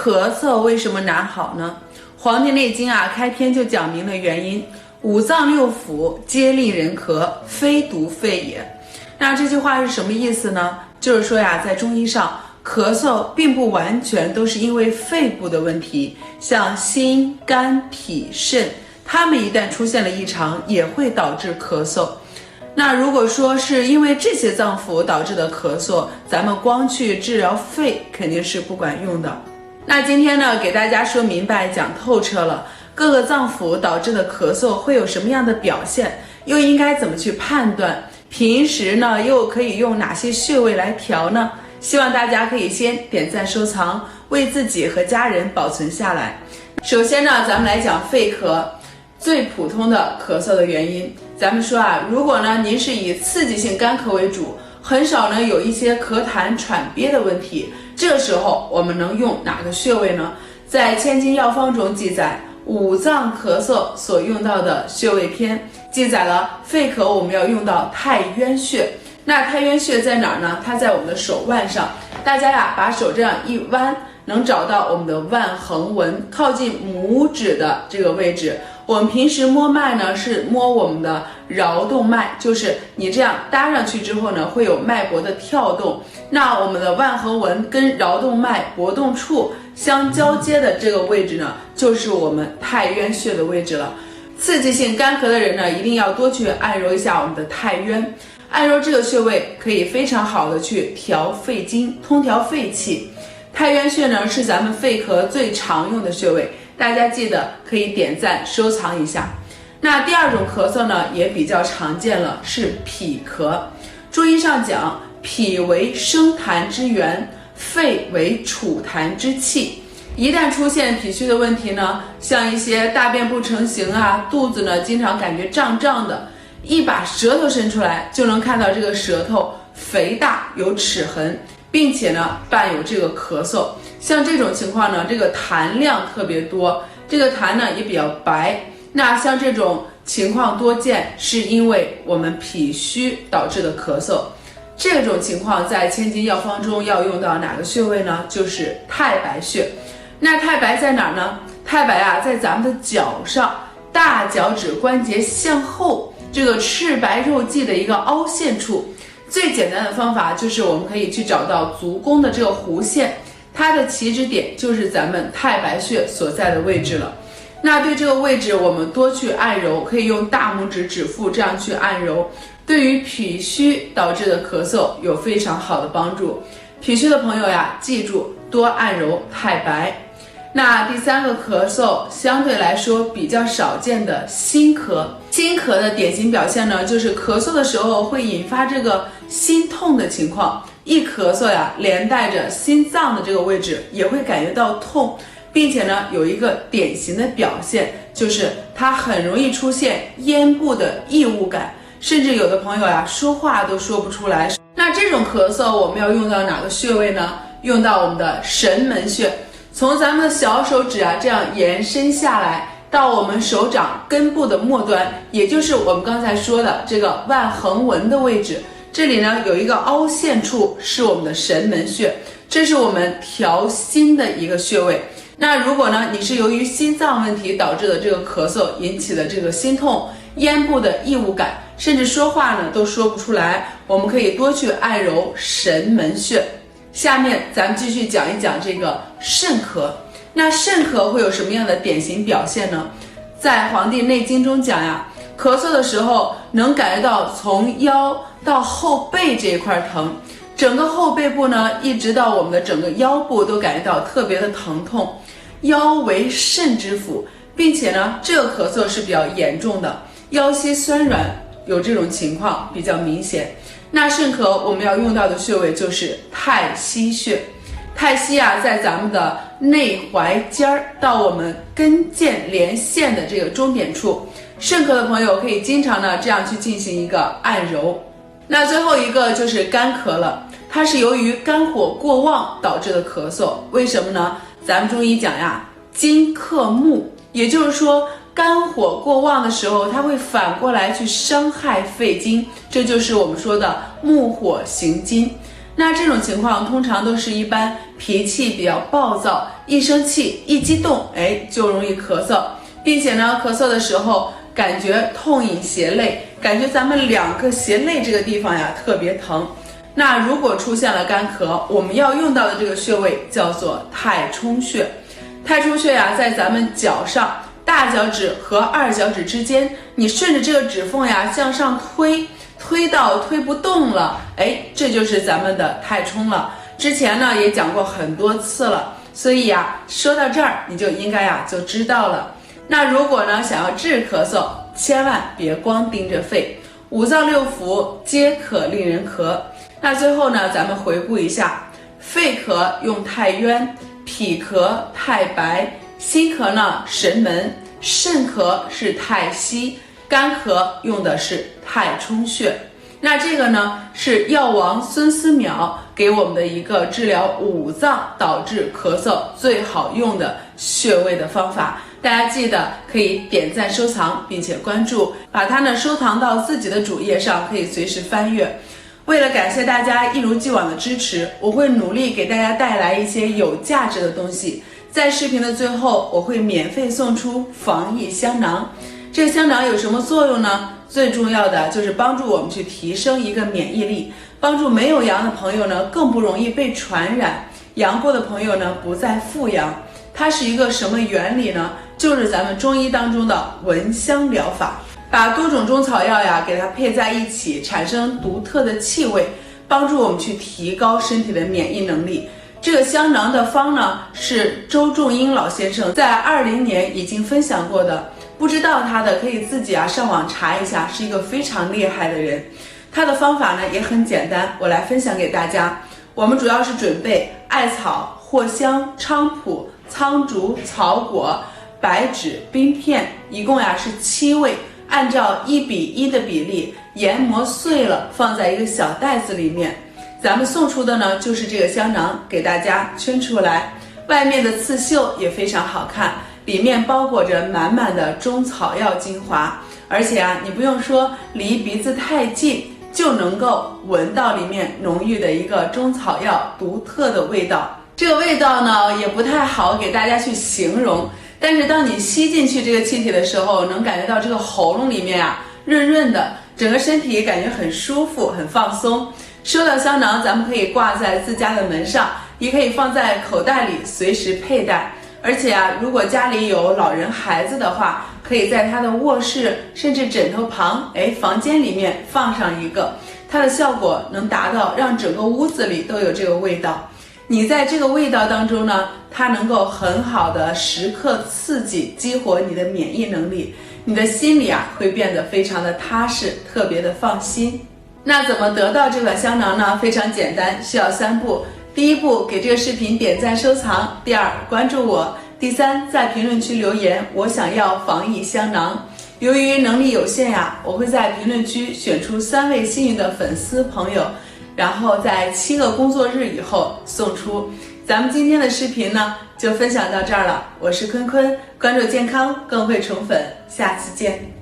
咳嗽为什么难好呢？《黄帝内经》开篇就讲明了原因，五脏六腑皆令人咳，非独肺也。那这句话是什么意思呢？就是说在中医上，咳嗽并不完全都是因为肺部的问题，像心、肝、脾、肾，它们一旦出现了异常，也会导致咳嗽。那如果说是因为这些脏腑导致的咳嗽，咱们光去治疗肺肯定是不管用的。那今天呢，给大家说明白讲透彻了，各个脏腑导致的咳嗽会有什么样的表现，又应该怎么去判断，平时呢又可以用哪些穴位来调呢？希望大家可以先点赞收藏，为自己和家人保存下来。首先呢，咱们来讲肺咳最普通的咳嗽的原因。咱们说如果呢您是以刺激性干咳为主，很少呢有一些咳痰喘憋的问题，这个时候我们能用哪个穴位呢？在《千金药方》中记载，五脏咳嗽所用到的穴位篇，记载了肺咳我们要用到太渊穴。那太渊穴在哪儿呢？它在我们的手腕上，大家把手这样一弯，能找到我们的腕横纹，靠近拇指的这个位置。我们平时摸脉呢，是摸我们的桡动脉，就是你这样搭上去之后呢，会有脉搏的跳动。那我们的腕横纹跟桡动脉搏动处相交接的这个位置呢，就是我们太渊穴的位置了。刺激性干咳的人呢，一定要多去按揉一下我们的太渊。按揉这个穴位可以非常好的去调肺经，通调肺气。太渊穴呢是咱们肺咳最常用的穴位，大家记得可以点赞收藏一下。那第二种咳嗽呢也比较常见了，是脾咳。中医上讲，脾为生痰之源，肺为储痰之器。一旦出现脾虚的问题呢，像一些大便不成形肚子呢经常感觉胀胀的，一把舌头伸出来就能看到这个舌头肥大有齿痕，并且呢伴有这个咳嗽。像这种情况呢，这个痰量特别多，这个痰呢也比较白。那像这种情况多见，是因为我们脾虚导致的咳嗽。这种情况在千金药方中要用到哪个穴位呢？就是太白穴。那太白在哪儿呢？太白在咱们的脚上，大脚趾关节向后这个赤白肉际的一个凹陷处。最简单的方法就是我们可以去找到足弓的这个弧线，它的起止点就是咱们太白穴所在的位置了。那对这个位置我们多去按揉，可以用大拇指指腹这样去按揉，对于脾虚导致的咳嗽有非常好的帮助。脾虚的朋友记住多按揉太白。那第三个咳嗽相对来说比较少见的心咳。心咳的典型表现呢，就是咳嗽的时候会引发这个心痛的情况，一咳嗽连带着心脏的这个位置也会感觉到痛，并且呢有一个典型的表现，就是它很容易出现咽部的异物感，甚至有的朋友说话都说不出来。那这种咳嗽我们要用到哪个穴位呢？用到我们的神门穴。从咱们的小手指这样延伸下来，到我们手掌根部的末端，也就是我们刚才说的这个腕横纹的位置，这里呢有一个凹陷处，是我们的神门穴，这是我们调心的一个穴位。那如果呢你是由于心脏问题导致的这个咳嗽引起的这个心痛、咽部的异物感，甚至说话呢都说不出来，我们可以多去按揉神门穴。下面咱们继续讲一讲这个肾咳。那肾咳会有什么样的典型表现呢？在《黄帝内经》中讲咳嗽的时候能感觉到从腰到后背这一块疼，整个后背部呢一直到我们的整个腰部都感觉到特别的疼痛。腰为肾之府，并且呢这个咳嗽是比较严重的，腰膝酸软有这种情况比较明显。那肾咳我们要用到的穴位就是太溪穴。太溪在咱们的内踝尖到我们跟腱连线的这个中点处，肾咳的朋友可以经常呢这样去进行一个按揉。那最后一个就是干咳了，它是由于肝火过旺导致的咳嗽。为什么呢？咱们中医讲金克木，也就是说肝火过旺的时候，它会反过来去伤害肺经，这就是我们说的木火行金。那这种情况通常都是一般脾气比较暴躁，一生气一激动，就容易咳嗽，并且呢，咳嗽的时候感觉痛饮胁肋，感觉咱们2个胁肋这个地方呀特别疼。那如果出现了干咳，我们要用到的这个穴位叫做太冲穴。太冲穴呀，在咱们脚上大脚趾和2脚趾之间，你顺着这个指缝呀向上推到推不动了，这就是咱们的太冲了。之前呢也讲过很多次了，所以呀，说到这儿你就应该就知道了。那如果呢想要治咳嗽，千万别光盯着肺，5脏6腑皆可令人咳。那最后呢，咱们回顾一下，肺咳用太渊，脾咳太白，心咳呢神门，肾咳是太溪，干咳用的是太冲穴。那这个呢是药王孙思邈给我们的一个治疗5脏导致咳嗽最好用的穴位的方法。大家记得可以点赞收藏，并且关注，把它呢收藏到自己的主页上，可以随时翻阅。为了感谢大家一如既往的支持，我会努力给大家带来一些有价值的东西。在视频的最后，我会免费送出防疫香囊。这个香囊有什么作用呢？最重要的就是帮助我们去提升一个免疫力，帮助没有阳的朋友呢更不容易被传染，阳过的朋友呢不再复阳。它是一个什么原理呢？就是咱们中医当中的闻香疗法，把多种中草药呀给它配在一起，产生独特的气味，帮助我们去提高身体的免疫能力。这个香囊的方呢是周仲英老先生在2020年已经分享过的，不知道他的可以自己上网查一下，是一个非常厉害的人。他的方法呢也很简单，我来分享给大家。我们主要是准备艾草、藿香、菖蒲、苍竹、草果、白芷、冰片，一共是7味，按照1:1的比例研磨碎了，放在一个小袋子里面。咱们送出的呢就是这个香囊，给大家圈出来，外面的刺绣也非常好看，里面包裹着满满的中草药精华，而且你不用说离鼻子太近，就能够闻到里面浓郁的一个中草药独特的味道。这个味道呢也不太好给大家去形容，但是当你吸进去这个气体的时候，能感觉到这个喉咙里面润润的，整个身体感觉很舒服很放松。收到香囊，咱们可以挂在自家的门上，也可以放在口袋里随时佩戴。而且如果家里有老人孩子的话，可以在他的卧室甚至枕头旁，房间里面放上一个，它的效果能达到让整个屋子里都有这个味道。你在这个味道当中呢，它能够很好的时刻刺激激活你的免疫能力，你的心里会变得非常的踏实，特别的放心。那怎么得到这款香囊呢？非常简单，需要3步。第1步，给这个视频点赞收藏；第2，关注我；第3，在评论区留言我想要防疫香囊。由于能力有限我会在评论区选出3位幸运的粉丝朋友，然后在7个工作日以后送出。咱们今天的视频呢就分享到这儿了，我是坤坤，关注健康更会宠粉，下次见。